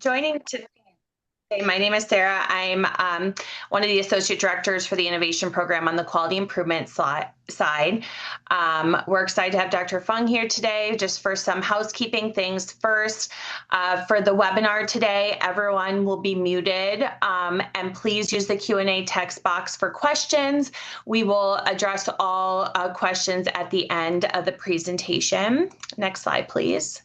Joining today, my name is Sarah. I'm one of the associate directors for the innovation program on the quality improvement side. We're excited to have Dr. Fung here today. Just for some housekeeping things first, for the webinar today, everyone will be muted, and please use the Q&A text box for questions. We will address all questions at the end of the presentation. Next slide, please.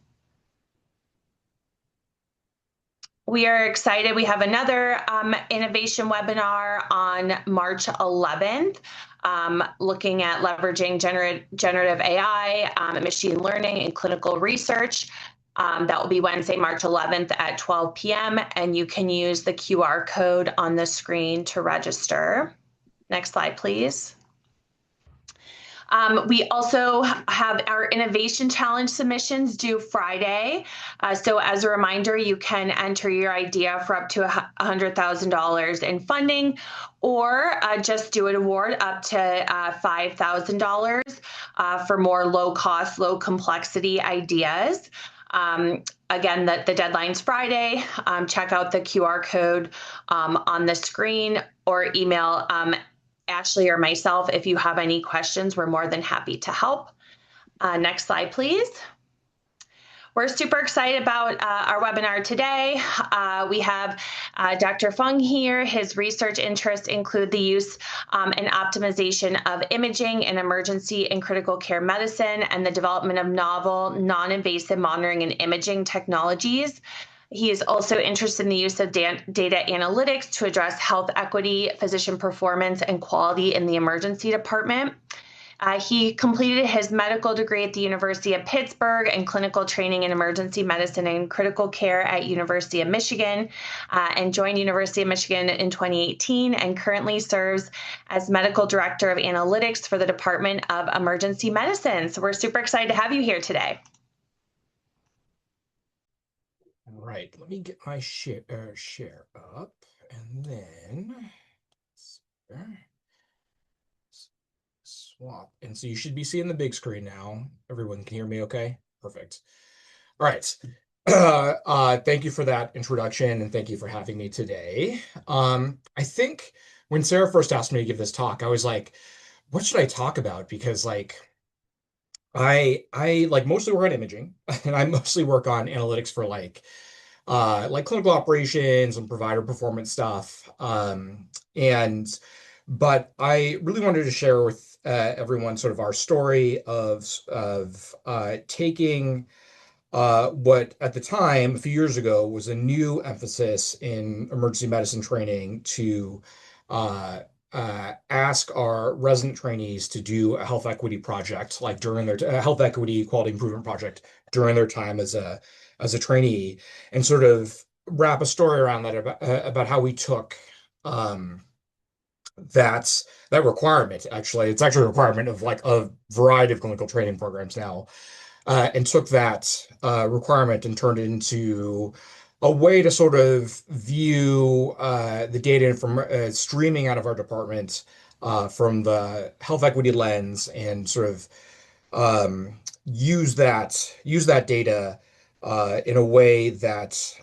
We are excited. We have another innovation webinar on March 11th, looking at leveraging generative AI, machine learning in clinical research. That will be Wednesday, March 11th at 12 p.m. And you can use the QR code on the screen to register. Next slide, please. We also have our Innovation Challenge submissions due Friday. So as a reminder, you can enter your idea for up to $100,000 in funding, or just do an award up to $5,000 for more low-cost, low-complexity ideas. Again, the deadline's Friday. Check out the QR code on the screen, or email Ashley or myself if you have any questions. We're more than happy to help. Next slide, please. We're super excited about our webinar today. We have Dr. Fung here. His research interests include the use and optimization of imaging in emergency and critical care medicine, and the development of novel, non-invasive monitoring and imaging technologies. He is also interested in the use of data analytics to address health equity, physician performance, and quality in the emergency department. He completed his medical degree at the University of Pittsburgh and clinical training in emergency medicine and critical care at University of Michigan, and joined University of Michigan in 2018, and currently serves as medical director of analytics for the Department of Emergency Medicine. So we're super excited to have you here today. All right, let me get my share up, and then swap. And so you should be seeing the big screen now. Everyone can hear me okay? Perfect. All right. Thank you for that introduction, and thank you for having me today. I think when Sarah first asked me to give this talk, I was like, what should I talk about? Because I like mostly work on imaging, and I mostly work on analytics for like clinical operations and provider performance stuff. But I really wanted to share with everyone sort of our story of taking what at the time, a few years ago, was a new emphasis in emergency medicine training to ask our resident trainees to do a health equity project, like during their health equity quality improvement project during their time as a trainee, and sort of wrap a story around that about how we took that requirement. Actually, it's actually a requirement of like a variety of clinical training programs now, and took that requirement and turned it into a way to sort of view the data from streaming out of our department from the health equity lens, and sort of use that data in a way that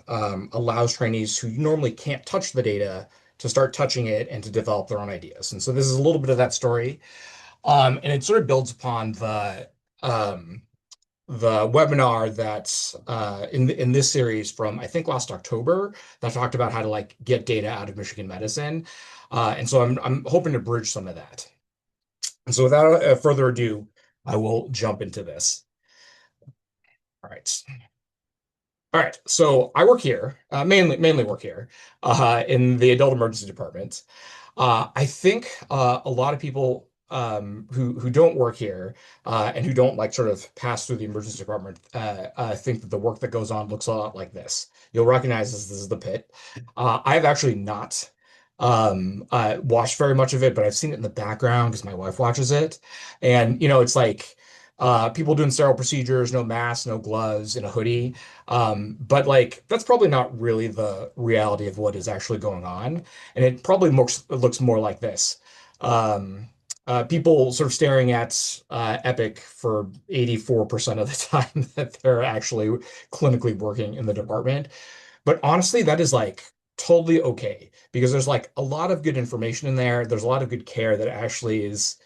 allows trainees who normally can't touch the data to start touching it and to develop their own ideas. And so this is a little bit of that story, and it sort of builds upon the webinar that's in this series from, I think, last October, that talked about how to like get data out of Michigan medicine. And so I'm hoping to bridge some of that. And so without further ado, I will jump into this. All right. All right. So I work here, mainly work here in the adult emergency department. I think a lot of people who don't work here and who don't like sort of pass through the emergency department think that the work that goes on looks a lot like this. You'll recognize this is the pit. I've actually not watched very much of it, but I've seen it in the background because my wife watches it. And, it's like people doing sterile procedures, no masks, no gloves, in a hoodie. But like, that's probably not really the reality of what is actually going on. And it probably looks more like this. People sort of staring at Epic for 84% of the time that they're actually clinically working in the department. But honestly, that is like totally okay because there's like a lot of good information in there. There's a lot of good care that actually is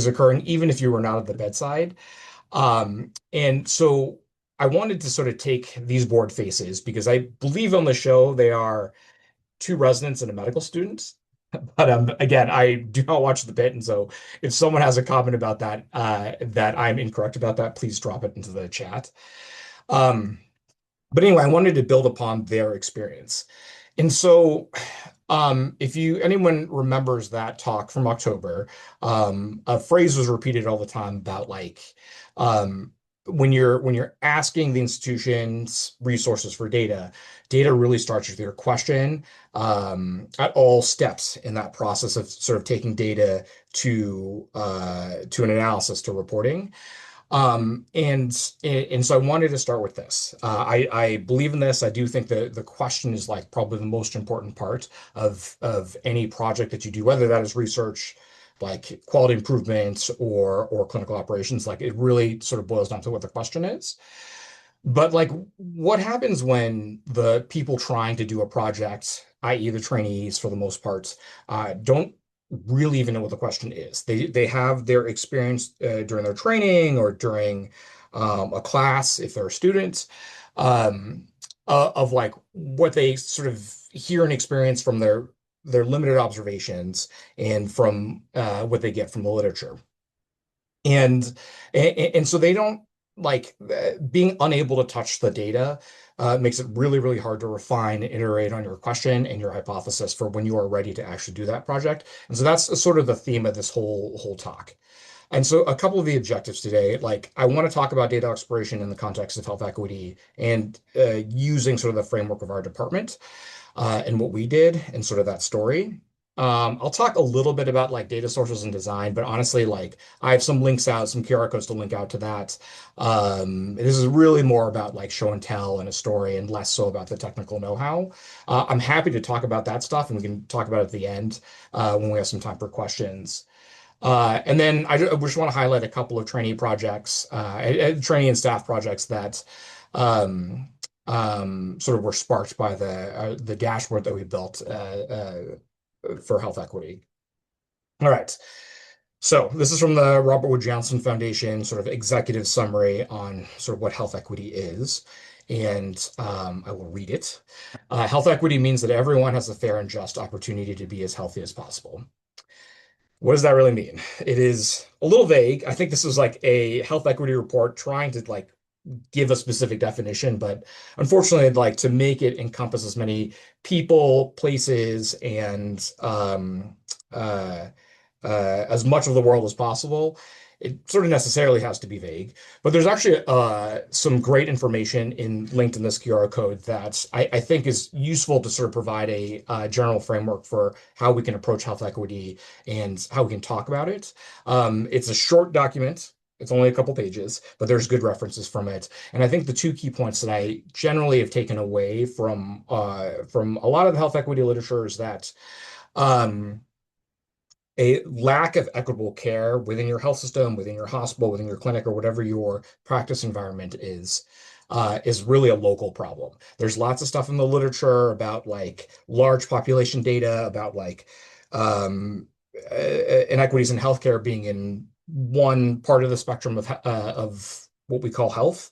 occurring even if you were not at the bedside. And so I wanted to sort of take these board faces because I believe on the show they are two residents and a medical student. But again, I do not watch the bit, and so if someone has a comment about that, that I'm incorrect about that, please drop it into the chat. Um, but anyway, I wanted to build upon their experience. And so, if anyone remembers that talk from October, a phrase was repeated all the time about like um, when you're asking the institution's resources for data, data really starts with your question at all steps in that process of sort of taking data to an analysis to reporting. And so I wanted to start with this. I believe in this. I do think that the question is like probably the most important part of any project that you do, whether that is research, like quality improvement or clinical operations. Like it really sort of boils down to what the question is. But like, what happens when the people trying to do a project, i.e., the trainees for the most part, don't really even know what the question is? They have their experience during their training or during a class if they're students of like what they sort of hear and experience from their limited observations and from what they get from the literature. And and so they don't like being unable to touch the data makes it really, really hard to refine and iterate on your question and your hypothesis for when you are ready to actually do that project. And so that's sort of the theme of this whole talk. And so a couple of the objectives today, like I want to talk about data exploration in the context of health equity and using sort of the framework of our department and what we did and sort of that story. I'll talk a little bit about like data sources and design, but honestly, like I have some links out, some QR codes to link out to that. This is really more about like show and tell and a story and less so about the technical know-how. I'm happy to talk about that stuff and we can talk about it at the end when we have some time for questions. And then I just want to highlight a couple of trainee projects, trainee and staff projects that sort of were sparked by the dashboard that we built for health equity. All right. So this is from the Robert Wood Johnson Foundation sort of executive summary on sort of what health equity is. And I will read it. Health equity means that everyone has a fair and just opportunity to be as healthy as possible. What does that really mean? It is a little vague. I think this is like a health equity report trying to like give a specific definition, but unfortunately, I'd like to make it encompass as many people, places, and as much of the world as possible. It sort of necessarily has to be vague, but there's actually some great information linked in this QR code that I think is useful to sort of provide a general framework for how we can approach health equity and how we can talk about it. It's a short document. It's only a couple pages, but there's good references from it. And I think the two key points that I generally have taken away from a lot of the health equity literature is that um, a lack of equitable care within your health system, within your hospital, within your clinic, or whatever your practice environment is really a local problem. There's lots of stuff in the literature about like large population data, about like inequities in healthcare being in one part of the spectrum of what we call health.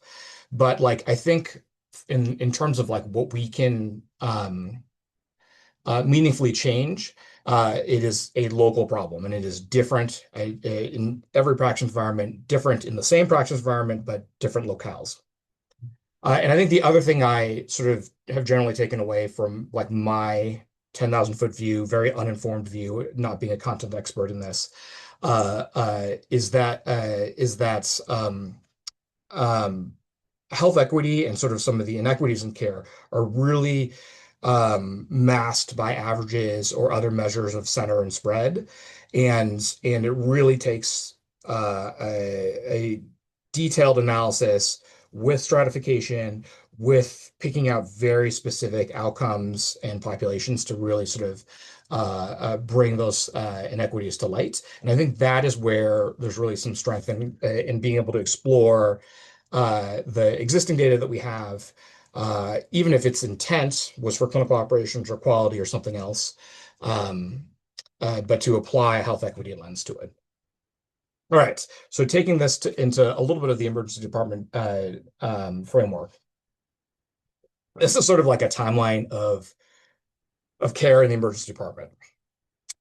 But like I think in terms of like what we can meaningfully change, it is a local problem and it is different in every practice environment, different in the same practice environment, but different locales. And I think the other thing I sort of have generally taken away from like my 10,000 foot view, very uninformed view, not being a content expert in this, is that um, health equity and sort of some of the inequities in care are really masked by averages or other measures of center and spread. And it really takes a detailed analysis with stratification, with picking out very specific outcomes and populations to really sort of bring those inequities to light. And I think that is where there's really some strength in being able to explore the existing data that we have even if its intent was for clinical operations or quality or something else, um, but to apply a health equity lens to it. All right, so taking this into a little bit of the emergency department framework, this is sort of like a timeline of care in the emergency department.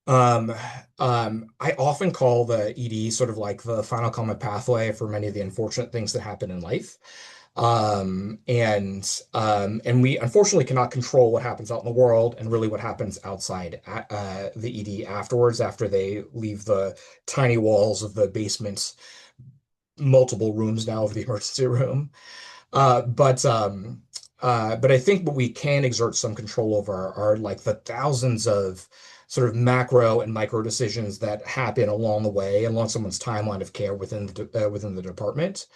Um, I often call the ED sort of like the final common pathway for many of the unfortunate things that happen in life. And we unfortunately cannot control what happens out in the world and really what happens outside the ED afterwards, after they leave the tiny walls of the basement, multiple rooms now of the emergency room. Uh, but um, but I think what we can exert some control over are like the thousands of sort of macro and micro decisions that happen along the way, along someone's timeline of care within the department.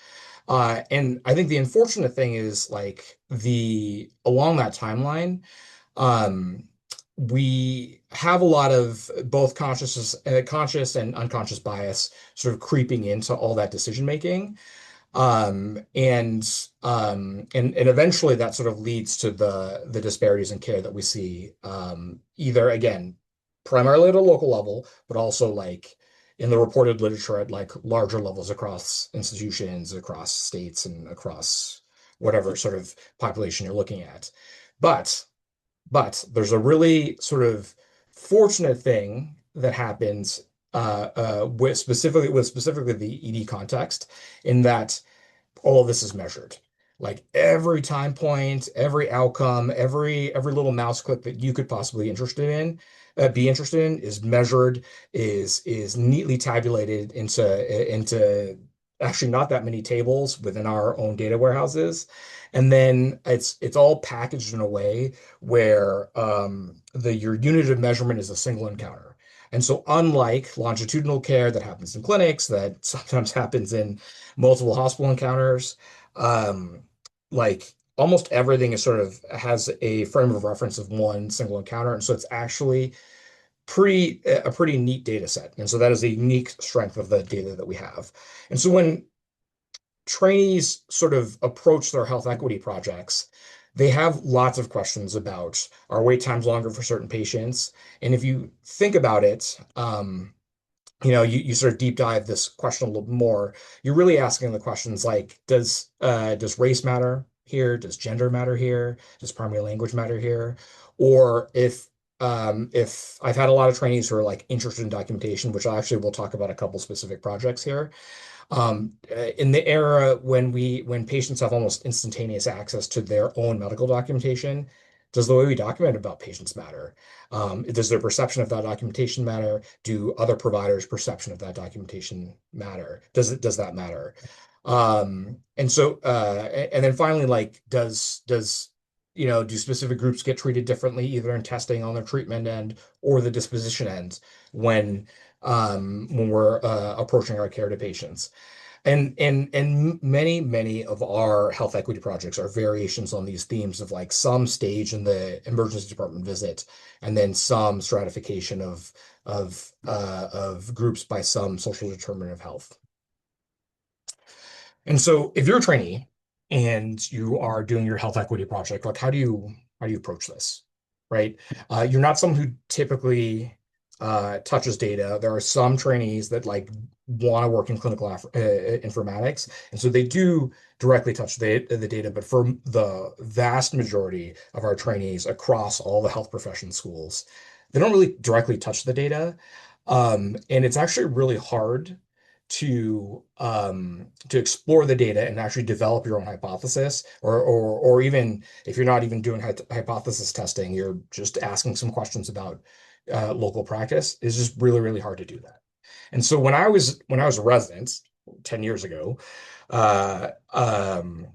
And I think the unfortunate thing is like the along that timeline, um, we have a lot of both conscious and unconscious bias sort of creeping into all that decision making. And eventually that sort of leads to the disparities in care that we see, either again, primarily at a local level, but also like in the reported literature at like larger levels across institutions, across states, and across whatever sort of population you're looking at. But there's a really sort of fortunate thing that happens with specifically the ED context, in that all of this is measured. Like every time point, every outcome, every little mouse click that you could possibly be interested in is measured, is neatly tabulated into actually not that many tables within our own data warehouses. And then it's all packaged in a way where the your unit of measurement is a single encounter. And so unlike longitudinal care that happens in clinics, that sometimes happens in multiple hospital encounters. Um, like almost everything is sort of has a frame of reference of one single encounter, and so it's actually a pretty neat data set. And so that is a unique strength of the data that we have. And so when trainees sort of approach their health equity projects, they have lots of questions about, are wait times longer for certain patients? And if you think about it, you sort of deep dive this question a little more, you're really asking the questions like, does race matter here? Does gender matter here? Does primary language matter here? Or if I've had a lot of trainees who are like interested in documentation, which I actually will talk about a couple specific projects here. In the era when patients have almost instantaneous access to their own medical documentation, does the way we document about patients matter? Does their perception of that documentation matter? Do other providers' perception of that documentation matter? Does that matter? And then finally, like, do specific groups get treated differently, either in testing on their treatment end or the disposition end when we're approaching our care to patients? And many of our health equity projects are variations on these themes of like some stage in the emergency department visit, and then some stratification of groups by some social determinant of health. And so if you're a trainee and you are doing your health equity project, like how do you approach this? Right? You're not someone who typically touches data. There are some trainees that like want to work in clinical informatics, and so they do directly touch the data. But for the vast majority of our trainees across all the health profession schools, they don't really directly touch the data. And it's actually really hard to explore the data and actually develop your own hypothesis, or even if you're not even doing hypothesis testing, you're just asking some questions about local practice. It's just really hard to do that. And so when I was a resident 10 years ago, uh, um,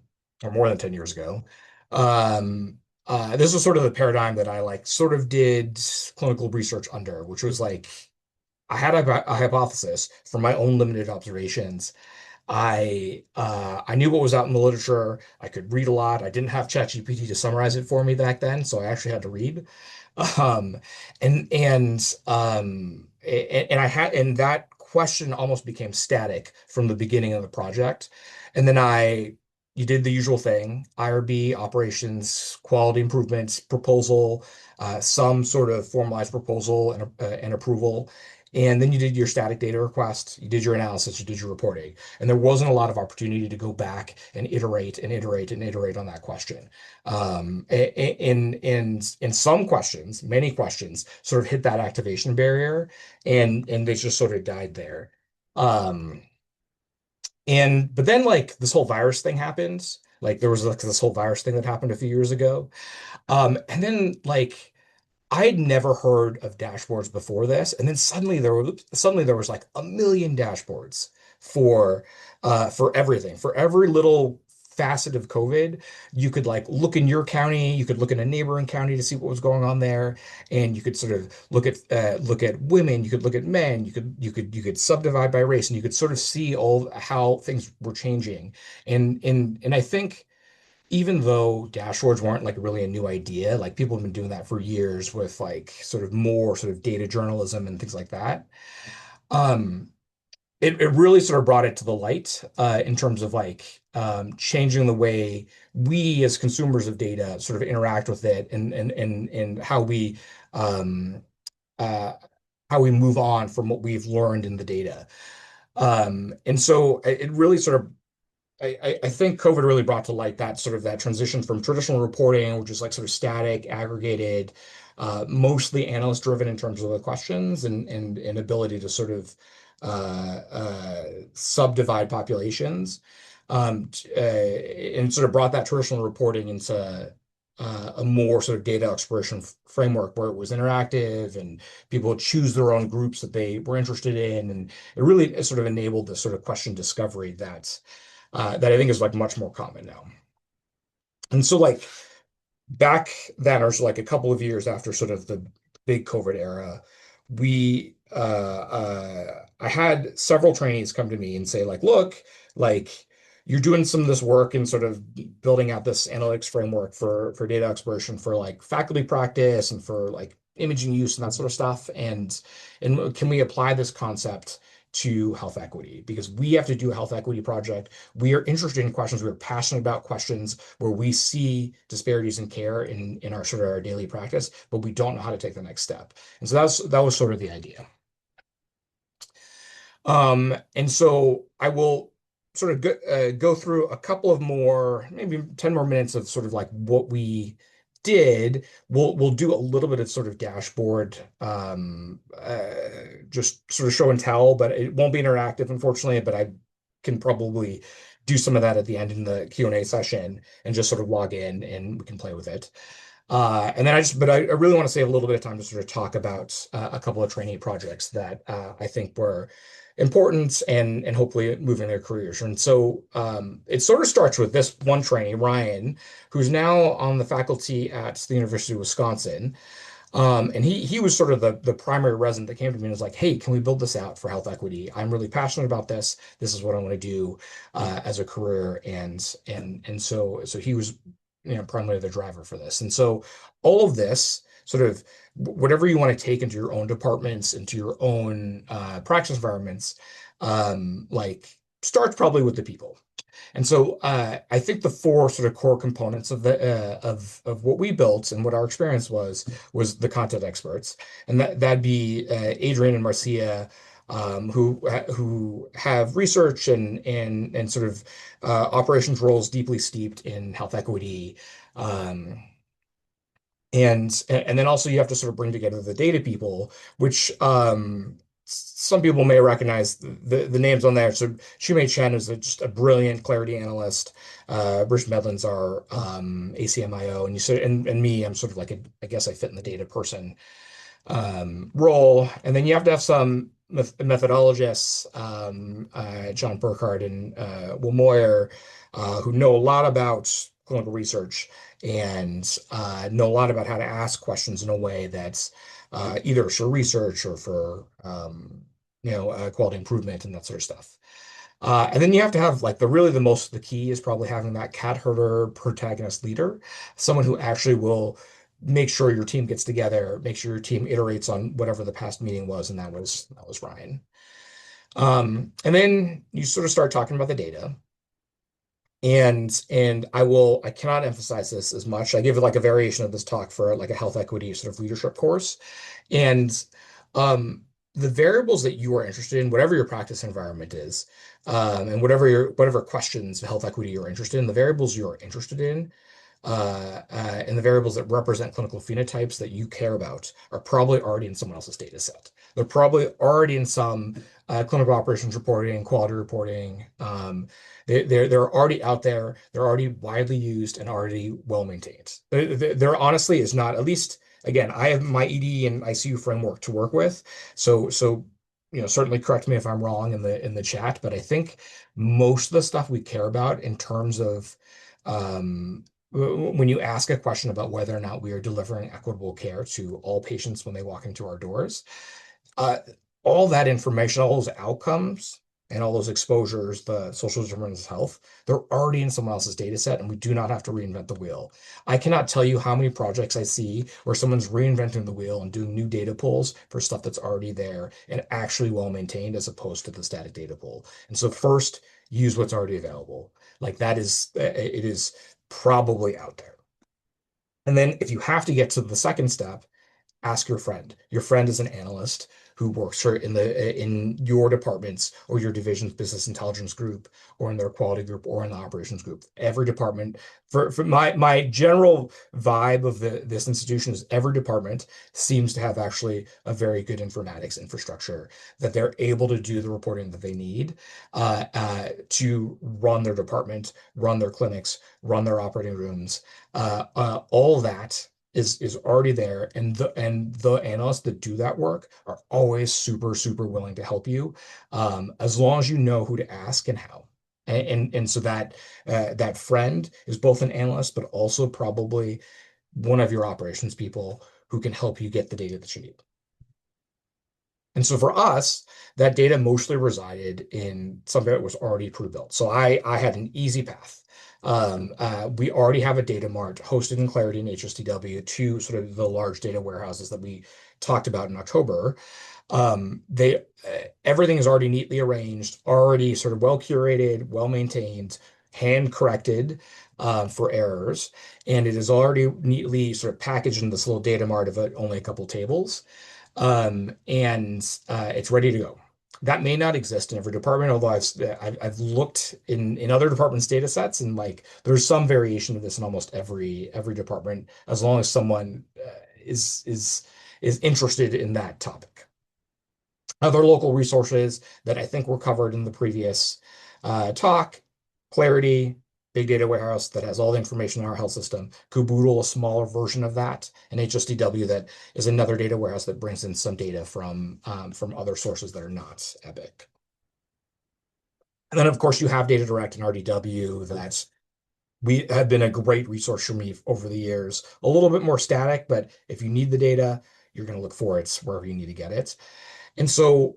or more than 10 years ago, this was sort of the paradigm that I like sort of did clinical research under, which was like I had a hypothesis from my own limited observations. I knew what was out in the literature. I could read a lot. I didn't have ChatGPT to summarize it for me back then, so I actually had to read. Um, and that question almost became static from the beginning of the project. And then I you did the usual thing, IRB, operations, quality improvements, proposal, some sort of formalized proposal and approval. And then you did your static data request, you did your analysis, you did your reporting. And there wasn't a lot of opportunity to go back and iterate and iterate and iterate on that question. In some questions, many questions sort of hit that activation barrier and they just sort of died there. Um, but then like this whole virus thing happened. Like there was like this whole virus thing that happened a few years ago. And then like I'd never heard of dashboards before this, and then suddenly there was like a million dashboards for for everything, for every little facet of COVID. You could like look in your county, you could look in a neighboring county to see what was going on there, and you could sort of look at women, you could look at men, you could subdivide by race, and you could sort of see all how things were changing. And I think even though dashboards weren't like really a new idea, like people have been doing that for years with like sort of more sort of data journalism and things like that. Um, it really sort of brought it to the light in terms of like changing the way we as consumers of data sort of interact with it and um, uh, how we move on from what we've learned in the data. And so it really sort of I think COVID really brought to light that sort of that transition from traditional reporting, which is like sort of static, aggregated, mostly analyst driven in terms of the questions and ability to sort of subdivide populations, and sort of brought that traditional reporting into a more sort of data exploration framework where it was interactive and people would choose their own groups that they were interested in, and it really sort of enabled the sort of question discovery that I think is like much more common now. And so like back then, or so like a couple of years after sort of the big COVID era, I had several trainees come to me and say like, look, like you're doing some of this work and sort of building out this analytics framework for data exploration for like faculty practice and for like imaging use and that sort of stuff. And can we apply this concept to health equity? Because we have to do a health equity project. We are interested in questions. We're passionate about questions where we see disparities in care in our sort of our daily practice, but we don't know how to take the next step. And so that was sort of the idea. And so I will sort of go through a couple of more, maybe 10 more minutes of sort of like what we did. We'll do a little bit of sort of dashboard, just sort of show and tell, but it won't be interactive, unfortunately, but I can probably do some of that at the end in the Q&A session and just sort of log in and we can play with it. And then I really want to save a little bit of time to sort of talk about a couple of trainee projects that I think were important and hopefully moving their careers. And so it sort of starts with this one trainee, Ryan, who's now on the faculty at the University of Wisconsin. And he was sort of the primary resident that came to me and was like, hey, can we build this out for health equity? I'm really passionate about this. This is what I want to do as a career. And so he was, you know, primarily the driver for this. And so all of this sort of whatever you want to take into your own departments, into your own practice environments, like starts probably with the people. And so I think the four sort of core components of the of what we built and what our experience was the content experts, and that'd be Adrian and Marcia, who have research and sort of operations roles deeply steeped in health equity. Um, and then also you have to sort of bring together the data people, which some people may recognize the names on there. So Shumei Chen is just a brilliant clarity analyst. Bruce Medlin's our ACMIO, and you sort and me, I'm sort of like I guess I fit in the data person role. And then you have to have some methodologists, John Burkhardt and Will Moyer, who know a lot about clinical research and know a lot about how to ask questions in a way that's either for research or for quality improvement and that sort of stuff. And then you have to have like the key is probably having that cat herder protagonist leader, someone who actually will make sure your team gets together, make sure your team iterates on whatever the past meeting was, and that was Ryan. And then you sort of start talking about the data. And I cannot emphasize this as much. I give like a variation of this talk for like a health equity sort of leadership course. And um, the variables that you are interested in, whatever your practice environment is, and whatever questions of health equity you're interested in, the variables you're interested in and the variables that represent clinical phenotypes that you care about are probably already in someone else's data set. They're probably already in some clinical operations reporting, quality reporting. They're already out there. They're already widely used and already well maintained. There honestly is not, at least again, I have my ED and ICU framework to work with. So certainly correct me if I'm wrong in the chat, but I think most of the stuff we care about in terms of um, when you ask a question about whether or not we are delivering equitable care to all patients when they walk into our doors, uh, all that information, all those outcomes and all those exposures, the social determinants of health, they're already in someone else's data set, and we do not have to reinvent the wheel. I cannot tell you how many projects I see where someone's reinventing the wheel and doing new data pulls for stuff that's already there and actually well maintained as opposed to the static data pull. And so first, use what's already available. Like that is, it is probably out there. And then if you have to get to the second step, ask your friend. Your friend is an analyst who works for in your departments or your division's business intelligence group or in their quality group or in the operations group. Every department, for my general vibe of this institution is every department seems to have actually a very good informatics infrastructure that they're able to do the reporting that they need to run their department, run their clinics, run their operating rooms. All that is already there, and the analysts that do that work are always super willing to help you, as long as you know who to ask and how. And so that friend is both an analyst, but also probably one of your operations people who can help you get the data that you need. And so for us, that data mostly resided in something that was already pre-built. So I had an easy path. We already have a data mart hosted in Clarity and HSTW, two sort of the large data warehouses that we talked about in October. Everything is already neatly arranged, already sort of well curated, well maintained, hand corrected for errors, and it is already neatly sort of packaged in this little data mart of only a couple tables. And it's ready to go. That may not exist in every department, although I've looked in other departments' data sets, and like there's some variation of this in almost every department, as long as someone is interested in that topic. Other local resources that I think were covered in the previous talk, Clarity, big data warehouse that has all the information in our health system, Caboodle, a smaller version of that, and HSDW that is another data warehouse that brings in some data from other sources that are not Epic. And then, of course, you have Data Direct and RDW that we have been a great resource for me over the years. A little bit more static, but if you need the data, you're going to look for it wherever you need to get it. And so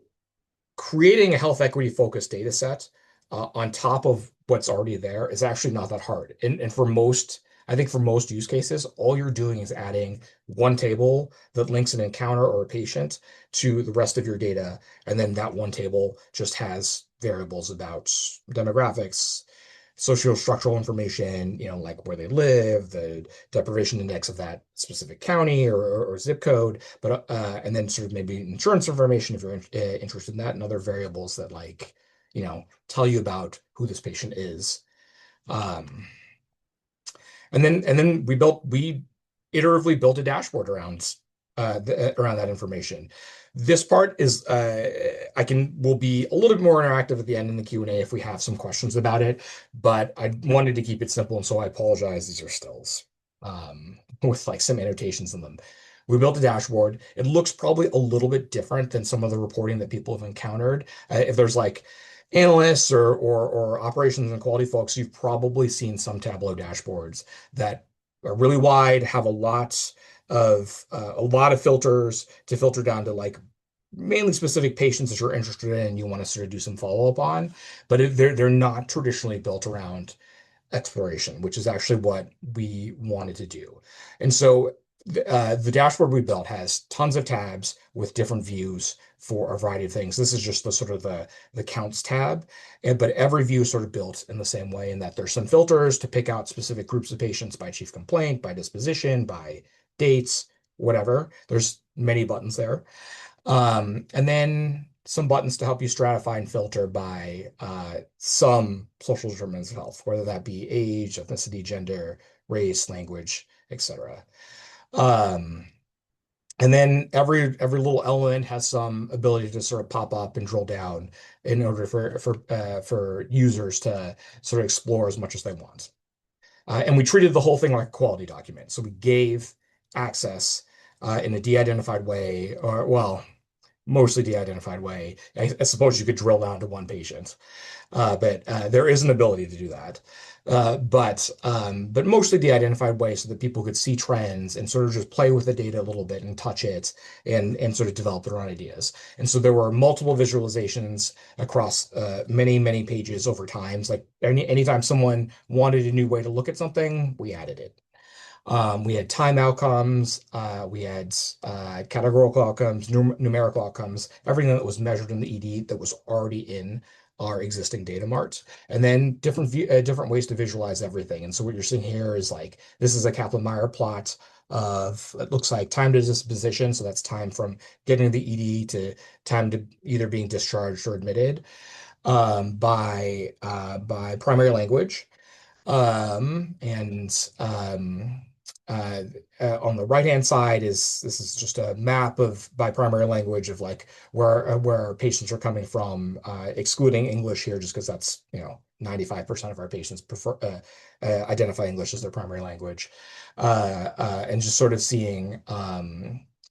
creating a health equity focused data set on top of what's already there is actually not that hard. And for most, I think for most use cases, all you're doing is adding one table that links an encounter or a patient to the rest of your data. And then that one table just has variables about demographics, social-structural information, like where they live, the deprivation index of that specific county or zip code, but and then sort of maybe insurance information if you're interested in that, and other variables that tell you about who this patient is. And then we iteratively built a dashboard around around that information. This part is will be a little bit more interactive at the end in the Q&A if we have some questions about it, but I wanted to keep it simple, and so I apologize. These are stills with like some annotations in them. We built a dashboard. It looks probably a little bit different than some of the reporting that people have encountered. If there's like analysts or operations and quality folks, you've probably seen some Tableau dashboards that are really wide, have a lot of filters to filter down to like mainly specific patients that you're interested in and you want to sort of do some follow-up on, but they're not traditionally built around exploration, which is actually what we wanted to do. And so The dashboard we built has tons of tabs with different views for a variety of things. This is just the sort of the counts tab, but every view is sort of built in the same way in that there's some filters to pick out specific groups of patients by chief complaint, by disposition, by dates, whatever. There's many buttons there. And then some buttons to help you stratify and filter by some social determinants of health, whether that be age, ethnicity, gender, race, language, etc. Um, and then every little element has some ability to sort of pop up and drill down in order for users to sort of explore as much as they want. And we treated the whole thing like a quality document. So we gave access in a de-identified way, or well, mostly de-identified way. I suppose you could drill down to one patient, but there is an ability to do that. But mostly de-identified way so that people could see trends and sort of just play with the data a little bit and touch it and sort of develop their own ideas. And so there were multiple visualizations across many pages over time. It's like anytime someone wanted a new way to look at something, we added it. We had time outcomes, we had categorical outcomes, numerical outcomes, everything that was measured in the ED that was already in our existing data marts, and then different ways to visualize everything. And so what you're seeing here is like this is a Kaplan-Meier plot of it looks like time to disposition, so that's time from getting to the ED to time to either being discharged or admitted by primary language. And uh, on the right-hand side is this is just a map of by primary language of like where patients are coming from, excluding English here, just because that's 95% of our patients prefer identify English as their primary language, and just sort of seeing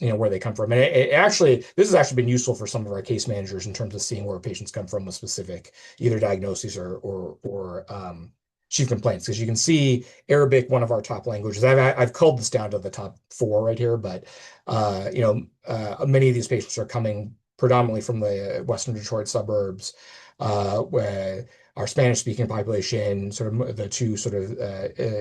where they come from. And this has actually been useful for some of our case managers in terms of seeing where patients come from with specific either diagnoses or chief complaints, because you can see Arabic, one of our top languages. I've culled this down to the top four right here, but many of these patients are coming predominantly from the Western Detroit suburbs, where our Spanish-speaking population, sort of the two sort of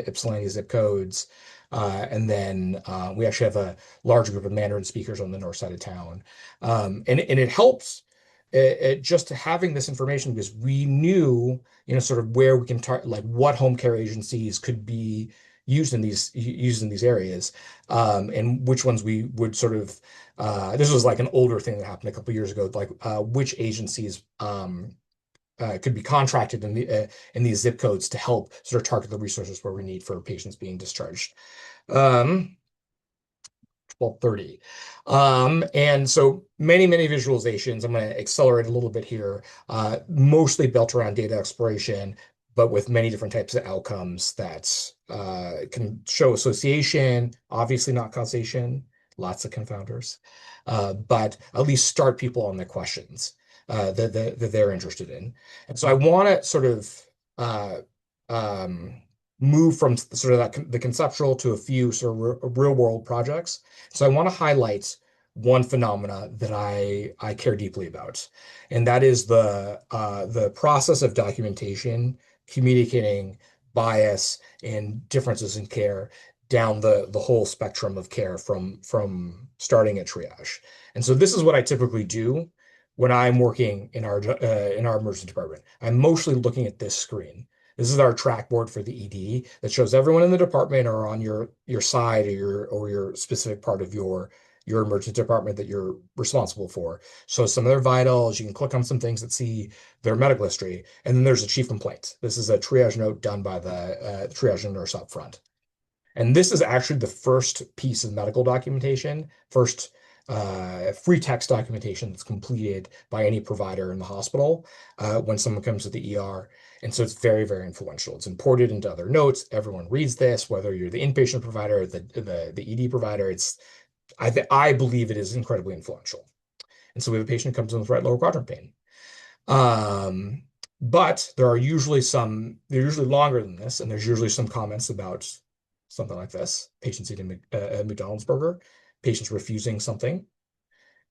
Ypsilanti zip codes, and then we actually have a large group of Mandarin speakers on the north side of town, and it helps. Just having this information because we knew sort of where we can like what home care agencies could be used in these areas, and which ones we would sort of this was like an older thing that happened a couple of years ago, like which agencies could be contracted in these zip codes to help sort of target the resources where we need for patients being discharged. 12:30. And so many visualizations. I'm going to accelerate a little bit here, mostly built around data exploration, but with many different types of outcomes that can show association, obviously not causation, lots of confounders, but at least start people on the questions that they're interested in. And so I want to sort of uh, um, move from sort of the conceptual to a few sort of real world projects. So I want to highlight one phenomena that I care deeply about, and that is the process of documentation, communicating bias and differences in care down the whole spectrum of care from starting at triage. And so this is what I typically do when I'm working in our emergency department. I'm mostly looking at this screen. This is our track board for the ED that shows everyone in the department or on your side or your specific part of your emergency department that you're responsible for. So some of their vitals, you can click on some things that see their medical history, and then there's a chief complaint. This is a triage note done by the triage nurse up front. And this is actually the first piece of medical documentation, first free text documentation that's completed by any provider in the hospital when someone comes to the ER. And so it's very influential. It's imported into other notes. Everyone reads this, whether you're the inpatient provider, the ED provider. I believe it is incredibly influential. And so we have a patient who comes in with right lower quadrant pain. Um, but they're usually longer than this, and there's usually some comments about something like this. Patients eating a McDonald's burger, patients refusing something.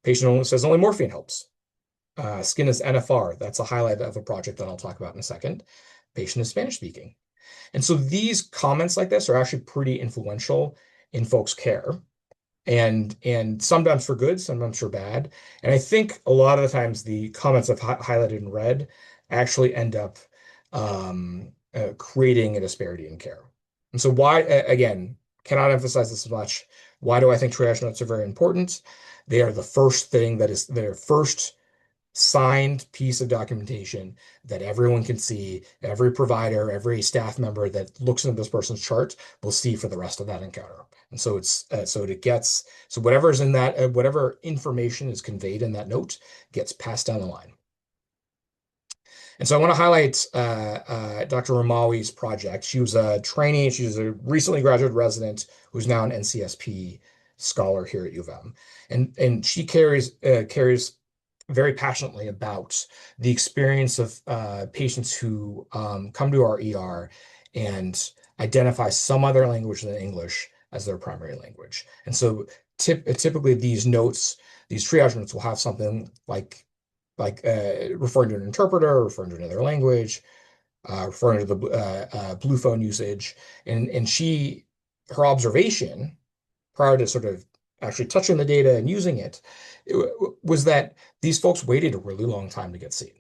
Patient only says only morphine helps. Skin is NFR. That's a highlight of a project that I'll talk about in a second. Patient is Spanish speaking. And so these comments like this are actually pretty influential in folks' care, and sometimes for good, sometimes for bad. And I think a lot of the times the comments I've highlighted in red actually end up creating a disparity in care. And so why, again, cannot emphasize this much. Why do I think triage notes are very important? They are the first thing that is their first signed piece of documentation that everyone can see. Every provider, every staff member that looks into this person's chart will see for the rest of that encounter. And so whatever is in that, whatever information is conveyed in that note gets passed down the line. And so I want to highlight Dr. Ramawi's project. She was a trainee. She was a recently graduate resident who's now an NCSP scholar here at U of M. And she carries very passionately about the experience of patients who come to our ER and identify some other language than English as their primary language. And so typically these notes, these triage notes will have something like referring to an interpreter, referring to another language, referring to the blue phone usage. And her observation prior to sort of actually touching the data and using it was that these folks waited a really long time to get seen.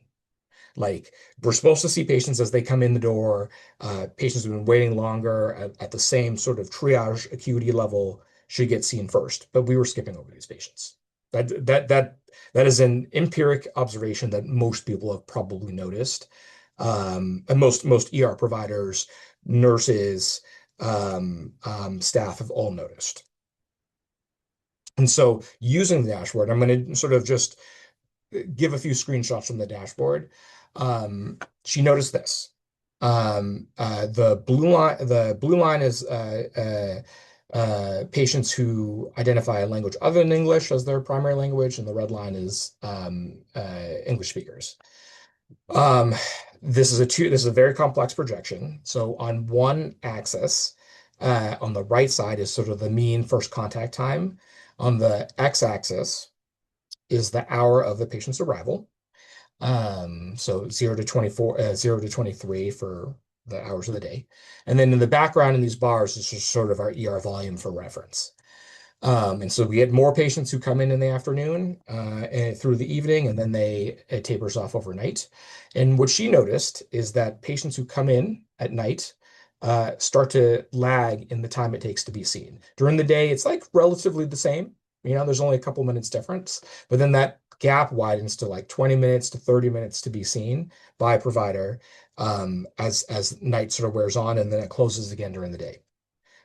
Like, we're supposed to see patients as they come in the door. Patients who've been waiting longer at the same sort of triage acuity level should get seen first, but we were skipping over these patients. That is an empiric observation that most people have probably noticed, and most ER providers, nurses, staff have all noticed. And so, using the dashboard, I'm going to sort of just give a few screenshots from the dashboard. She noticed this. The blue line is patients who identify a language other than English as their primary language, and the red line is English speakers. This is a very complex projection. So on one axis, on the right side is sort of the mean first contact time. On the x-axis is the hour of the patient's arrival. So 0 to 24, 0 to 23 for the hours of the day. And then in the background in these bars is just sort of our ER volume for reference. And so we get more patients who come in the afternoon and through the evening, and then it tapers off overnight. And what she noticed is that patients who come in at night start to lag in the time it takes to be seen. During the day, it's like relatively the same. There's only a couple minutes difference, but then that gap widens to like 20 minutes to 30 minutes to be seen by a provider as night sort of wears on, and then it closes again during the day.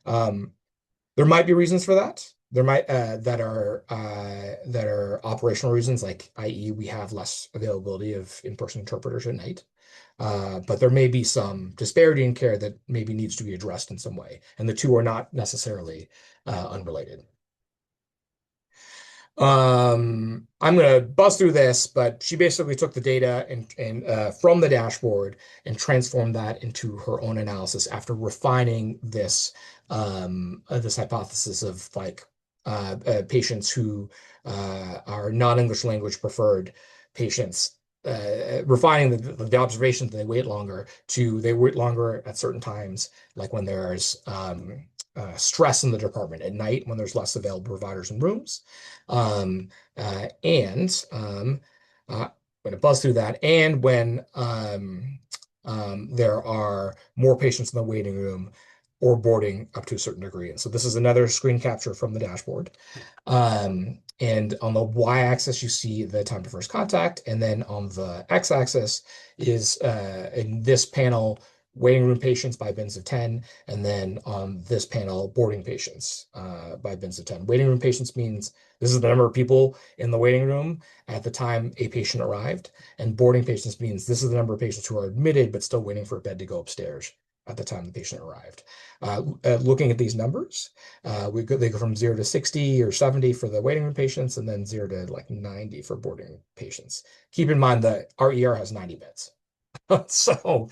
There might be reasons for that. There might that are operational reasons, like i.e. we have less availability of in-person interpreters at night. But there may be some disparity in care that maybe needs to be addressed in some way, and the two are not necessarily unrelated. I'm going to buzz through this, but she basically took the data and from the dashboard and transformed that into her own analysis after refining this hypothesis of like patients who are non-English language preferred patients, refining the observation that they wait longer to they wait longer at certain times, like when there's stress in the department at night, when there's less available providers and rooms. I'm going to buzz through that. And when there are more patients in the waiting room or boarding up to a certain degree. And so this is another screen capture from the dashboard. And on the y-axis, you see the time to first contact. And then on the x-axis is in this panel, waiting room patients by bins of 10. And then on this panel, boarding patients by bins of 10. Waiting room patients means this is the number of people in the waiting room at the time a patient arrived. And boarding patients means this is the number of patients who are admitted but still waiting for a bed to go upstairs at the time the patient arrived. Looking at these numbers, they go from 0 to 60 or 70 for the waiting room patients, and then 0 to like 90 for boarding patients. Keep in mind that our ER has 90 beds. So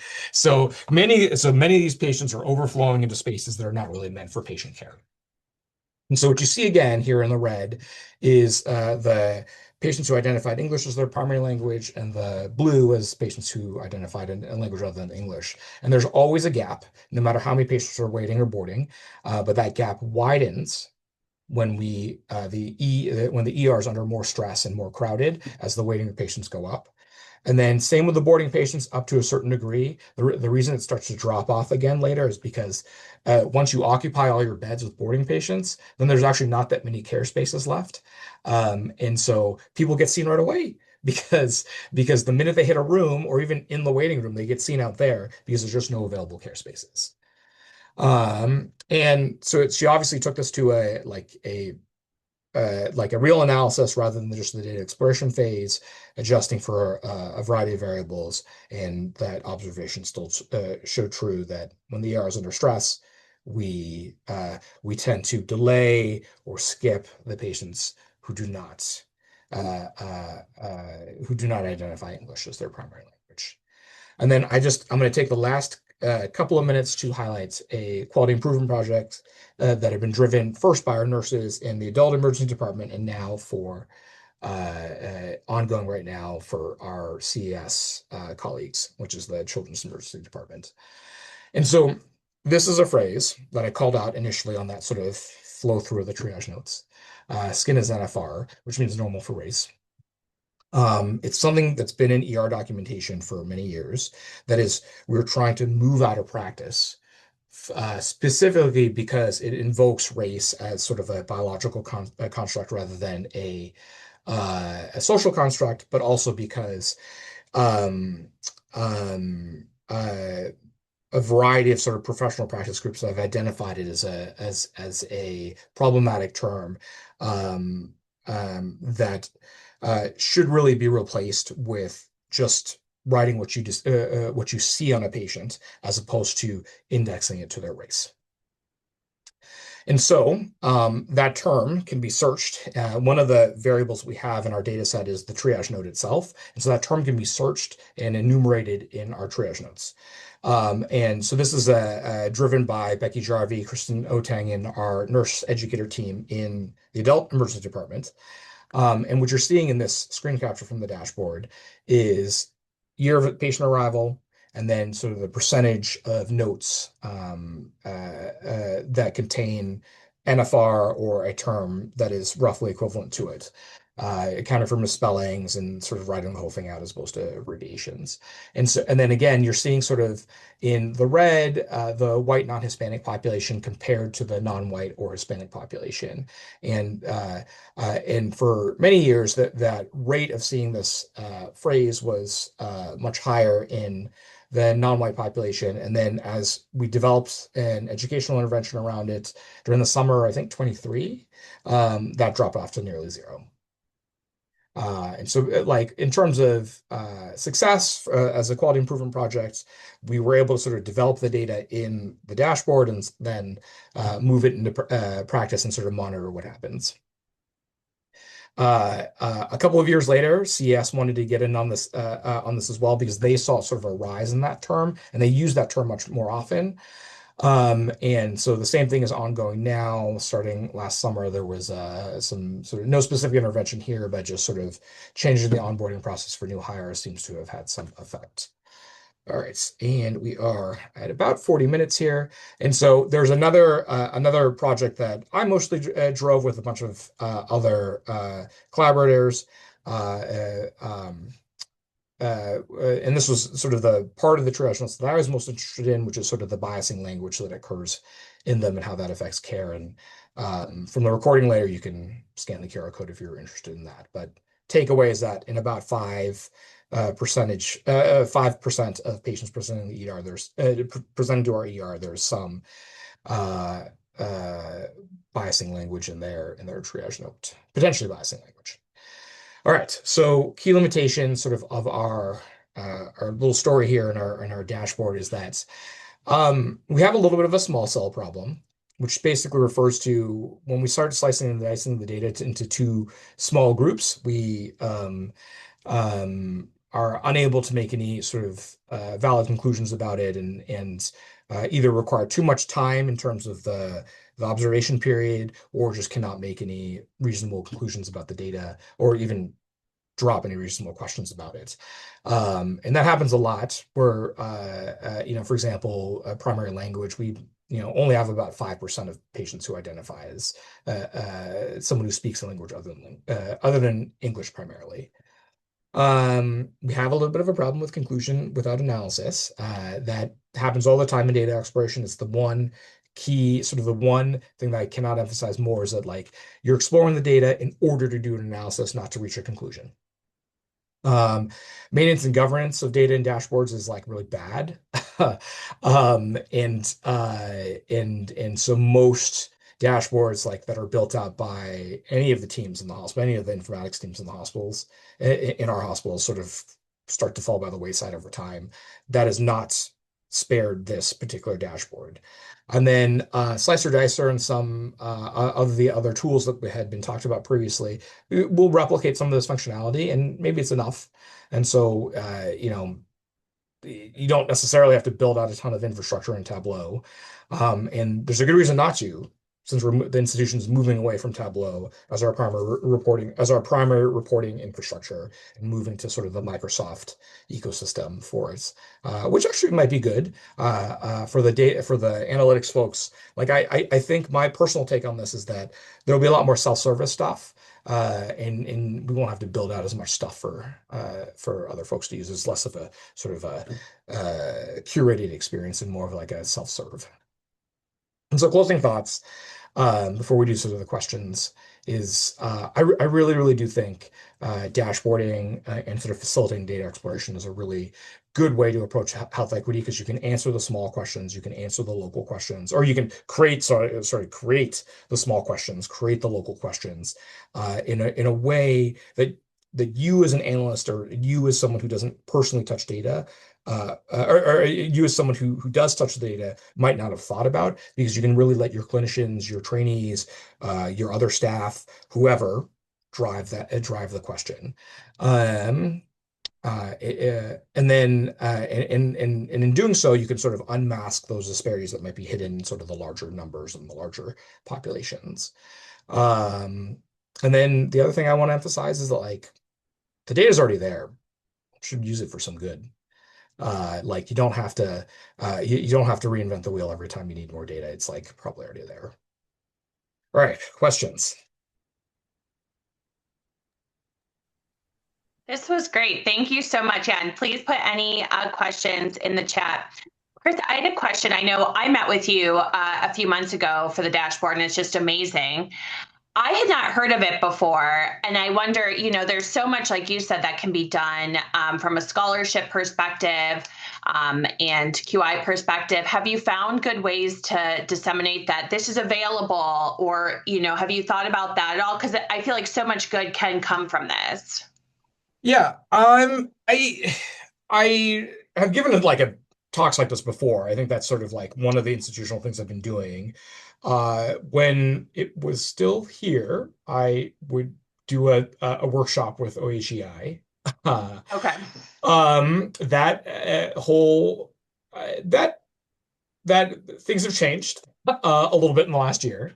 many of these patients are overflowing into spaces that are not really meant for patient care. And so what you see again here in the red is the patients who identified English as their primary language, and the blue was patients who identified a language other than English. And there's always a gap, no matter how many patients are waiting or boarding, but that gap widens when when the ER is under more stress and more crowded as the waiting patients go up. And then same with the boarding patients up to a certain degree. The reason it starts to drop off again later is because once you occupy all your beds with boarding patients, then there's actually not that many care spaces left. And so people get seen right away because the minute they hit a room or even in the waiting room, they get seen out there because there's just no available care spaces. And so she obviously took this to a real analysis rather than just the data exploration phase, adjusting for a variety of variables, and that observation still showed true that when the ER is under stress, we tend to delay or skip the patients uh, uh, who do not identify English as their primary language. And then I'm going to take the last couple of minutes to highlight a quality improvement project that have been driven first by our nurses in the adult emergency department and now ongoing right now for our CES colleagues, which is the children's emergency department. And so this is a phrase that I called out initially on that sort of flow through of the triage notes. Skin is NFR, which means normal for race. It's something that's been in ER documentation for many years. That is, we're trying to move out of practice, specifically because it invokes race as sort of a biological construct rather than a social construct, but also because um, um, uh, a variety of sort of professional practice groups have identified it as a problematic term um, that should really be replaced with just writing what you see on a patient as opposed to indexing it to their race. And so that term can be searched. One of the variables we have in our data set is the triage node itself. And so that term can be searched and enumerated in our triage notes. And so this is driven by Becky Jarvie, Kristen Otang, and our nurse educator team in the adult emergency department. And what you're seeing in this screen capture from the dashboard is year of patient arrival, and then sort of the percentage of notes that contain NFR or a term that is roughly equivalent to it. Accounted for misspellings and sort of writing the whole thing out as opposed to abbreviations. And then again, you're seeing sort of in the red, the white non-Hispanic population compared to the non-white or Hispanic population. And for many years, that rate of seeing this phrase was much higher in the non-white population. And then as we developed an educational intervention around it during the summer, I think 23, that dropped off to nearly zero. And so, like, in terms of success as a quality improvement project, we were able to sort of develop the data in the dashboard and then move it into practice and sort of monitor what happens. A couple of years later, CES wanted to get in on this as well because they saw sort of a rise in that term, and they use that term much more often. And so the same thing is ongoing now. Starting last summer, there was some sort of no specific intervention here, but just sort of changing the onboarding process for new hires seems to have had some effect. All right, and we are at about 40 minutes here. And so there's another project that I mostly drove with a bunch of other collaborators. And this was sort of the part of the triage notes that I was most interested in, which is sort of the biasing language that occurs in them and how that affects care. And from the recording layer, you can scan the QR code if you're interested in that. But takeaway is that in about 5% of patients presenting the ER, presenting to our ER, there's some biasing language in their triage note, potentially biasing language. All right, so key limitations sort of our little story here in our dashboard is that we have a little bit of a small cell problem, which basically refers to when we start slicing and dicing the data into two small groups, we are unable to make any sort of valid conclusions about it and either require too much time in terms of the observation period or just cannot make any reasonable conclusions about the data or even drop any reasonable questions about it. And that happens a lot where, for example, primary language, we, only have about 5% of patients who identify as someone who speaks a language other than English primarily. We have a little bit of a problem with conclusion without analysis. That happens all the time in data exploration. It's the one key, sort of the one thing that I cannot emphasize more is that like you're exploring the data in order to do an analysis, not to reach a conclusion. Um, Maintenance and governance of data and dashboards is like really bad. And so most dashboards like that are built out by any of the teams in the hospital, any of the informatics teams in the hospitals, in our hospitals sort of start to fall by the wayside over time. That is not spared this particular dashboard. And then Slicer Dicer and some of the other tools that we had been talked about previously will replicate some of this functionality, and maybe it's enough. And so, you don't necessarily have to build out a ton of infrastructure in Tableau. And there's a good reason not to, since the institution is moving away from Tableau as our primary reporting infrastructure and moving to sort of the Microsoft ecosystem for it, which actually might be good for the data for the analytics folks. Like I think my personal take on this is that there'll be a lot more self-service stuff. And we won't have to build out as much stuff for other folks to use. It's less of a sort of a curated experience and more of like a self-serve. And so closing thoughts before we do sort of the questions is I really, really do think dashboarding and sort of facilitating data exploration is a really good way to approach health equity because you can answer the small questions, you can answer the local questions, or you can create the small questions, create the local questions in a way that you as an analyst or you as someone who doesn't personally touch data or you as someone who does touch the data might not have thought about because you can really let your clinicians, your trainees, your other staff, whoever drive the question. And then and in doing so, you can sort of unmask those disparities that might be hidden in sort of the larger numbers and the larger populations. Um, and then the other thing I want to emphasize is that like the data is already there. You should use it for some good. Like you don't have to reinvent the wheel every time you need more data. It's like probably already there. All right, questions. This was great. Thank you so much. Yeah, and please put any questions in the chat. Chris, I had a question. I know I met with you a few months ago for the dashboard, and it's just amazing. I had not heard of it before. And I wonder, there's so much, like you said, that can be done from a scholarship perspective and QI perspective. Have you found good ways to disseminate that this is available? Or, have you thought about that at all? Because I feel like so much good can come from this. Yeah, I have given it like a talks like this before. I think that's sort of like one of the institutional things I've been doing. When it was still here, I would do a workshop with OHEI. Uh, Okay. that whole that that things have changed a little bit in the last year.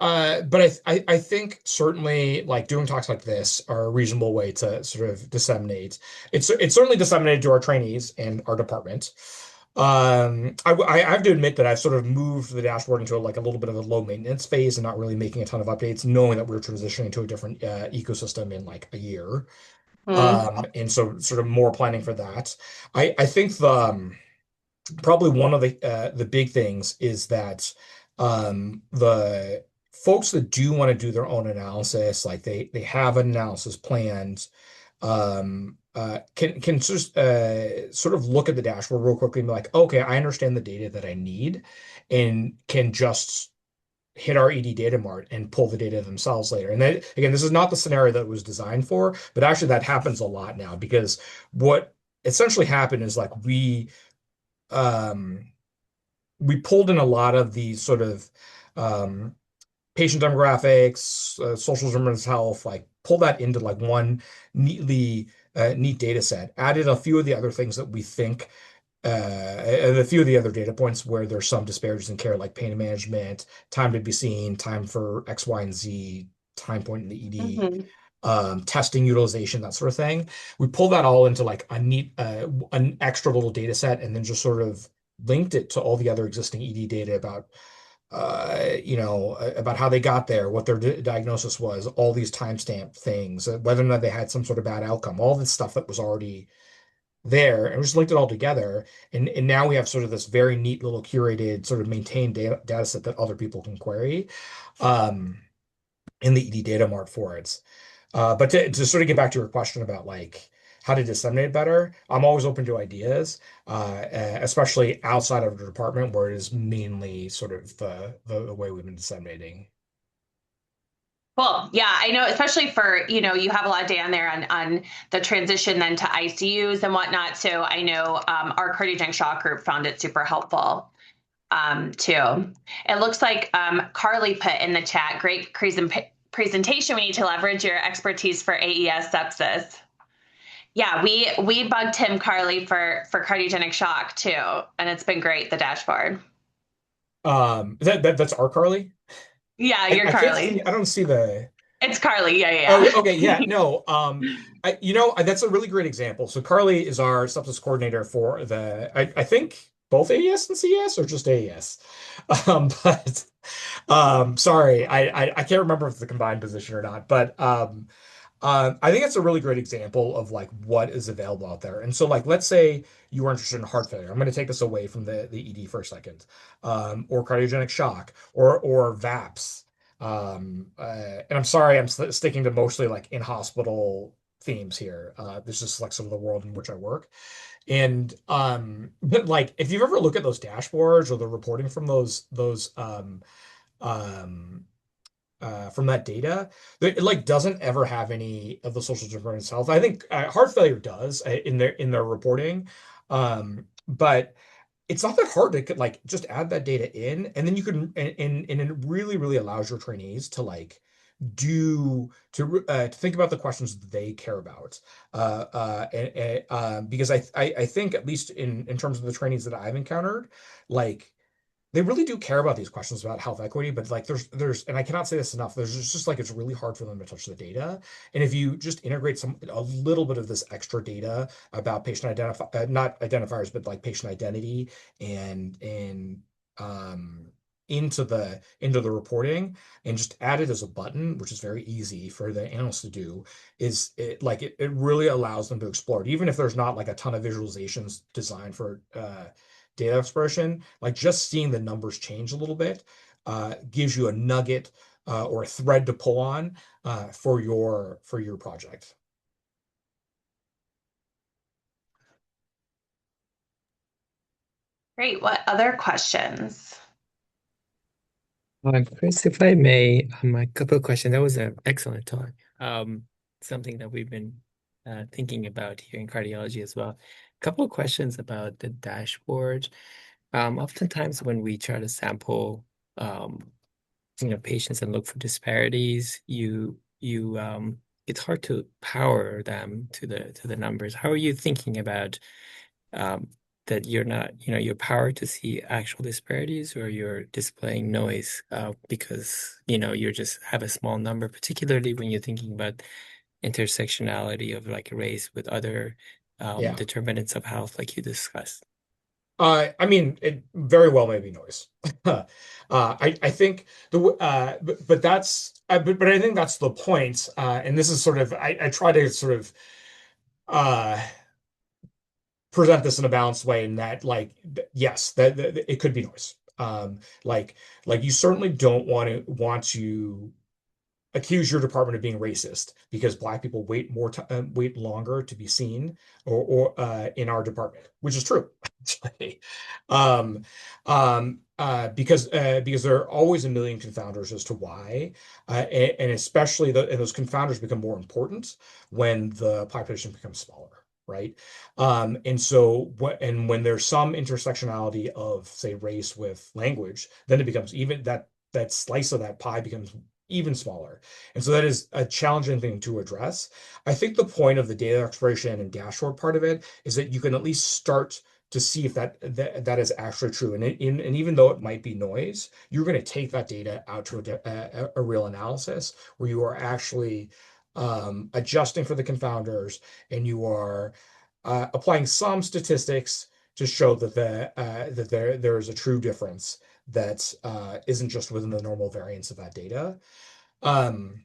But I think certainly like doing talks like this are a reasonable way to sort of disseminate. It's certainly disseminated to our trainees and our department. I have to admit that I've sort of moved the dashboard into like a little bit of a low maintenance phase and not really making a ton of updates, knowing that we're transitioning to a different ecosystem in like a year. Mm. And so sort of more planning for that. I think probably one of the big things is that the folks that do want to do their own analysis, like they have an analysis planned, can just sort of look at the dashboard real quickly and be like, okay, I understand the data that I need, and can just hit our ED data mart and pull the data themselves later. And that, again, this is not the scenario that it was designed for, but actually that happens a lot now because what essentially happened is like um, we pulled in a lot of these sort of um, patient demographics, social determinants of health, like pull that into like one neat data set, added a few of the other things that we think, a few of the other data points where there's some disparities in care, like pain management, time to be seen, time for X, Y, and Z, time point in the ED. Mhm. testing utilization, that sort of thing. We pulled that all into like a neat, an extra little data set, and then just sort of linked it to all the other existing ED data about, about how they got there, what their diagnosis was, all these timestamp things, whether or not they had some sort of bad outcome, all this stuff that was already there, and we just linked it all together. And now we have sort of this very neat little curated, sort of maintained data set that other people can query. Um, in the ED data mart for it. But to sort of get back to your question about like how to disseminate it better, I'm always open to ideas, especially outside of the department where it is mainly sort of the way we've been disseminating. Cool. Yeah, I know, especially for, you have a lot of data on there on the transition then to ICUs and whatnot. So I know our cardiogenic shock group found it super helpful too. It looks like Carly put in the chat, great presentation. We need to leverage your expertise for AES sepsis. Yeah, we bugged him, Carly, for cardiogenic shock too, and it's been great, the dashboard. That's our Carly. Yeah, I, you're I can't Carly. see. I don't see the. It's Carly. Yeah, Oh, yeah, okay, yeah, yeah. no. That's a really great example. So Carly is our substance coordinator for I think both AES and CES or just AES. But sorry, I can't remember if it's a combined position or not. But I think it's a really great example of like what is available out there. And so, like, let's say you were interested in heart failure. I'm going to take this away from the ED for a second, or cardiogenic shock, or VAPS. And I'm sorry, I'm sticking to mostly like in hospital themes here. This is like some of the world in which I work. And but like if you've ever looked at those dashboards or the reporting from those um from that data, it like doesn't ever have any of the social determinants of health. I think heart failure does in their reporting, but it's not that hard to like just add that data in, and then you can and it really really allows your trainees to like to think about the questions that they care about, because I think at least in terms of the trainees that I've encountered, like they really do care about these questions about health equity, but like there's and I cannot say this enough, there's just like it's really hard for them to touch the data. And if you just integrate a little bit of this extra data about patient identify not identifiers, but like patient identity and um into the reporting and just add it as a button, which is very easy for the analysts to do, is it really allows them to explore it, even if there's not like a ton of visualizations designed for data expression, like just seeing the numbers change a little bit gives you a nugget or a thread to pull on for your project. Great. What other questions? Chris, if I may, a couple of questions. That was an excellent talk. Something that we've been thinking about here in cardiology as well. A couple of questions about the dashboard. Oftentimes when we try to sample, patients and look for disparities, it's hard to power them to the numbers. How are you thinking about um, that you're not, you're powered to see actual disparities or you're displaying noise because, you just have a small number, particularly when you're thinking about intersectionality of like race with other Yeah. determinants of health, like you discussed. I mean, it very well may be noise. I think but that's but I think that's the point. And this is sort of I try to sort of uh present this in a balanced way in that like yes, that it could be noise. Like you certainly don't want to accuse your department of being racist because black people wait longer to be seen or in our department, which is true. Actually. Um, because there are always a million confounders as to why, and especially and those confounders become more important when the population becomes smaller. Right. And so when there's some intersectionality of, say, race with language, then it becomes even that slice of that pie becomes even smaller. And so that is a challenging thing to address. I think the point of the data exploration and dashboard part of it is that you can at least start to see if that is actually true. And even though it might be noise, you're going to take that data out to a real analysis where you are actually adjusting for the confounders, and you are applying some statistics to show that there is a true difference that isn't just within the normal variance of that data. Um,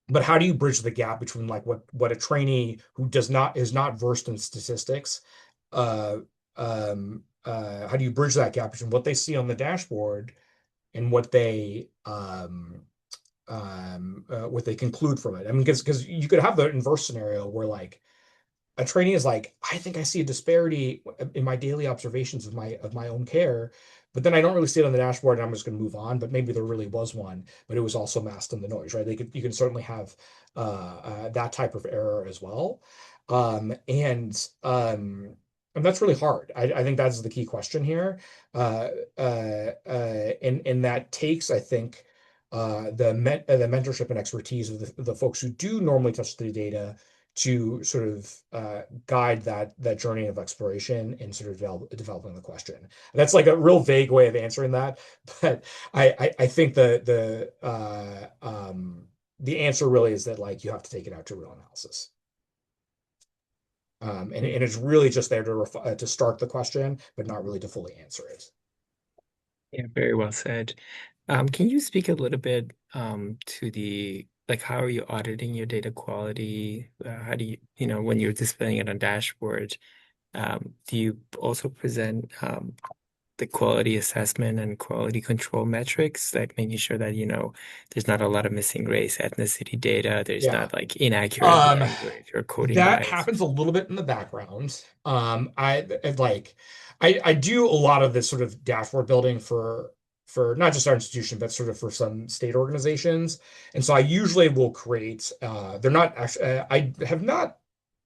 but how do you bridge the gap between like what a trainee who does not is not versed in statistics, uh, how do you bridge that gap between what they see on the dashboard and what they conclude from it? I mean, because you could have the inverse scenario where like a trainee is like, I think I see a disparity in my daily observations of my own care, but then I don't really see it on the dashboard, and I'm just going to move on. But maybe there really was one, but it was also masked in the noise, right? You can certainly have that type of error as well, um, and um, and that's really hard. I think that's the key question here, and that takes, I think, the mentorship and expertise of the folks who do normally touch the data to sort of guide that journey of exploration and sort of developing the question. That's like a real vague way of answering that, but I think the answer really is that like you have to take it out to real analysis. And it's really just there to start the question, but not really to fully answer it. Yeah, very well said. Can you speak a little bit to the like how are you auditing your data quality? How do you when you're displaying it on dashboard, do you also present the quality assessment and quality control metrics, like making sure that there's not a lot of missing race, ethnicity data, there's Yeah. not like inaccurate Um, language or coding that bias. happens a little bit in the background. I do a lot of this sort of dashboard building for not just our institution, but sort of for some state organizations. And so I usually will create, they're not actually, I have not,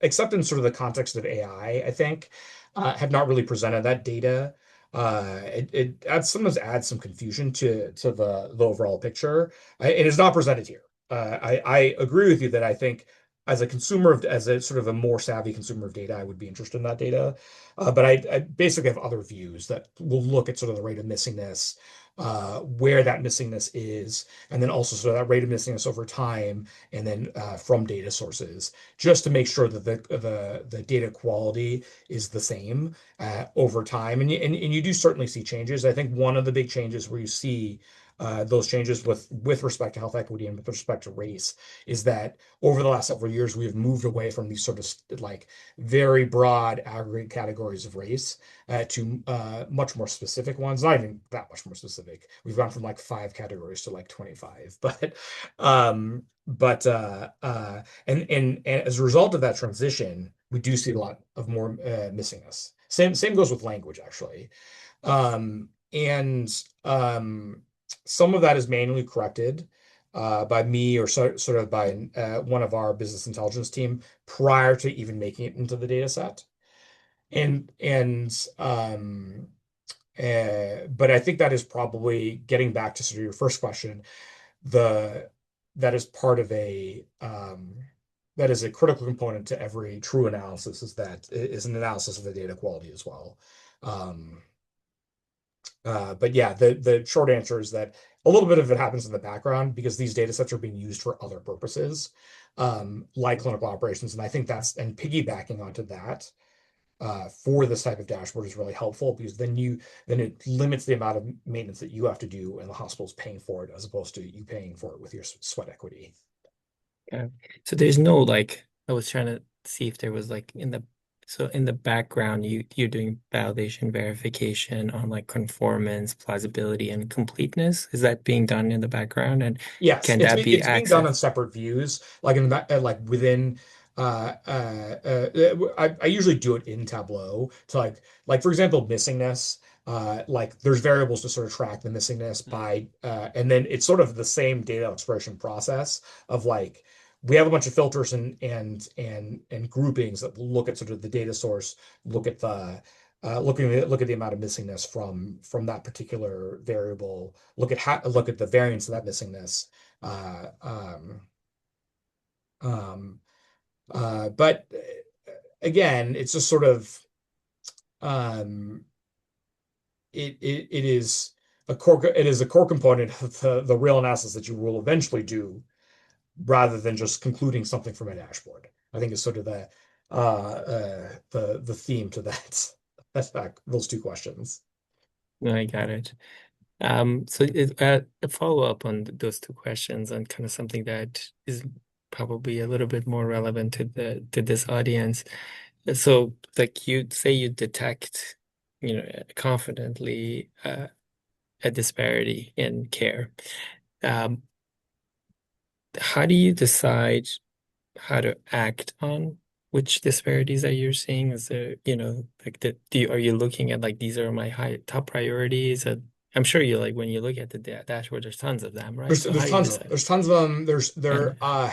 except in sort of the context of AI, I think, have not really presented that data. It sometimes adds some confusion to the overall picture. It is not presented here. I agree with you that I think as a sort of a more savvy consumer of data, I would be interested in that data. But I basically have other views that will look at sort of the rate of missingness, where that missingness is, and then also sort of that rate of missingness over time, and then from data sources, just to make sure that the data quality is the same over time. And you do certainly see changes. I think one of the big changes where you see those changes with respect to health equity and with respect to race is that over the last several years, we have moved away from these sort of like very broad aggregate categories of race to much more specific ones. Not even that much more specific. We've gone from like 5 categories to like 25. And as a result of that transition, we do see a lot of more missingness. Same goes with language, actually. And some of that is manually corrected by me or sort of by one of our business intelligence team prior to even making it into the data set. But I think that is probably getting back to sort of your first question. The that is part of that is a critical component to every true analysis is an analysis of the data quality as well. Um, but yeah, the short answer is that a little bit of it happens in the background because these data sets are being used for other purposes, like clinical operations. And I think and piggybacking onto that for this type of dashboard is really helpful because then it limits the amount of maintenance that you have to do and the hospital's paying for it as opposed to you paying for it with your sweat equity. Yeah. So there's no like I was trying to see if there was like in the background you're doing validation verification on like conformance, plausibility, and completeness. Is that being done in the background? And Yes, can that be it's being done on accessed? separate views, like like within. I usually do it in Tableau to like for example missingness. Like there's variables to sort of track the missingness Mm. by, and then it's sort of the same data expression process of like we have a bunch of filters and groupings that will look at sort of the data source, look at the look at the amount of missingness from that particular variable, look at the variance of that missingness. Uh, um, um, but again, it's just sort of um, it is a core component of the real analysis that you will eventually do rather than just concluding something from a dashboard. I think is sort of the theme to that. Those two questions. No, I got it. So a follow-up on those two questions and kind of something that is probably a little bit more relevant to this audience. So like you say you detect, confidently a disparity in care. Um, how do you decide how to act on which disparities that you're seeing? Is there, like are you looking at like these are my top priorities? And I'm sure you like when you look at the dashboard, there's tons of them, right? So how There's do you tons of them. decide? There's tons of them. And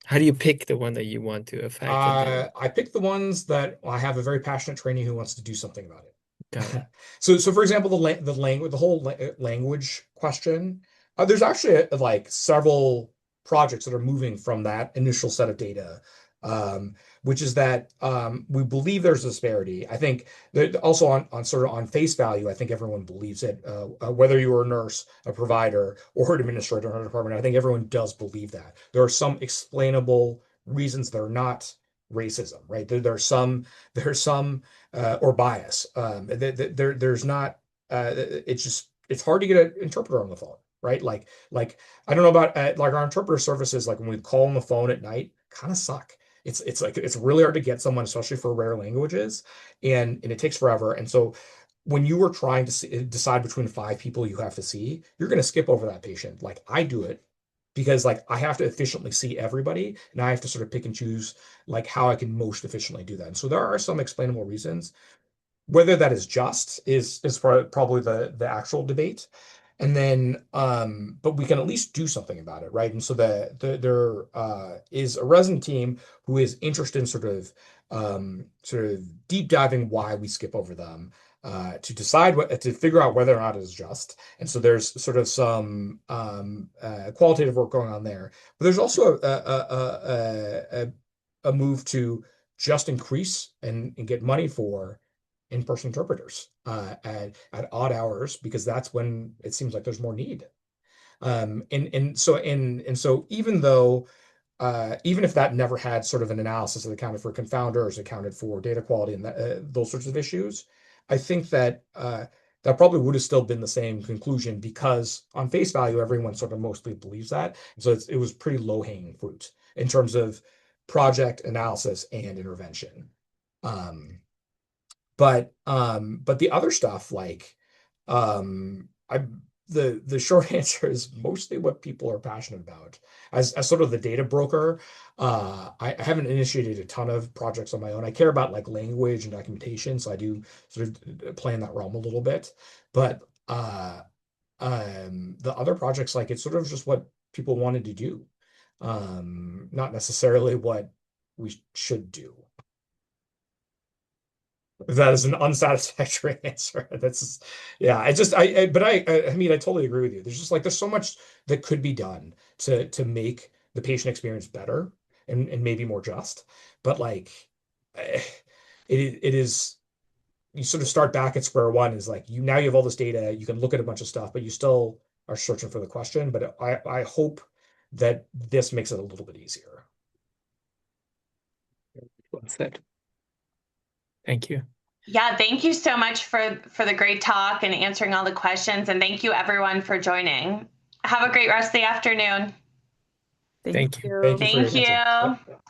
how do you pick the one that you want to affect and then I picked the ones that I have a very passionate trainee who wants to do something about got it? it. So for example, the language, the whole language question, there's actually like several projects that are moving from that initial set of data, um, which is that we believe there's a disparity. I think that also on sort of on face value, I think everyone believes it. Whether you are a nurse, a provider, or an administrator in a department, I think everyone does believe that. There are some explainable reasons that are not racism, right? There's some or bias. There's not. It's hard to get an interpreter on the phone, right? Like I don't know about like our interpreter services. Like when we call on the phone at night, kind of suck. It's like it's really hard to get someone, especially for rare languages, and it takes forever. And so when you were trying to decide between five people you have to see, you're going to skip over that patient. Like I do it because like I have to efficiently see everybody and I have to sort of pick and choose like how I can most efficiently do that. And so there are some explainable reasons. Whether that is just is probably the actual debate. And then but we can at least do something about it, right? And so there is a resident team who is interested in sort of deep diving why we skip over them. To decide what to figure out whether or not it is just. And so there's sort of some qualitative work going on there. But there's also a move to just increase and get money for in-person interpreters at odd hours because that's when it seems like there's more need. And so even though even if that never had sort of an analysis that accounted for confounders, accounted for data quality and those sorts of issues, I think that that probably would have still been the same conclusion because on face value, everyone sort of mostly believes that. So it was pretty low-hanging fruit in terms of project analysis and intervention. Um, but the other stuff like I the short answer is mostly what people are passionate about. As sort of the data broker, I haven't initiated a ton of projects on my own. I care about like language and documentation, so I do sort of play in that realm a little bit. But the other projects, like it's sort of just what people wanted to do, not necessarily what we should do. That is an unsatisfactory answer. That's yeah. I mean, I totally agree with you. There's just like there's so much that could be done to make the patient experience better and maybe more just. But like, eh, it is you sort of start back at square one. Is like you now you have all this data. You can look at a bunch of stuff, but you still are searching for the question. But I hope that this makes it a little bit easier. Well said. Thank you. Yeah, thank you so much for the great talk and answering all the questions. And thank you everyone for joining. Have a great rest of the afternoon. Thank Thank you. you. Thank you for your Thank attention. you. Yep.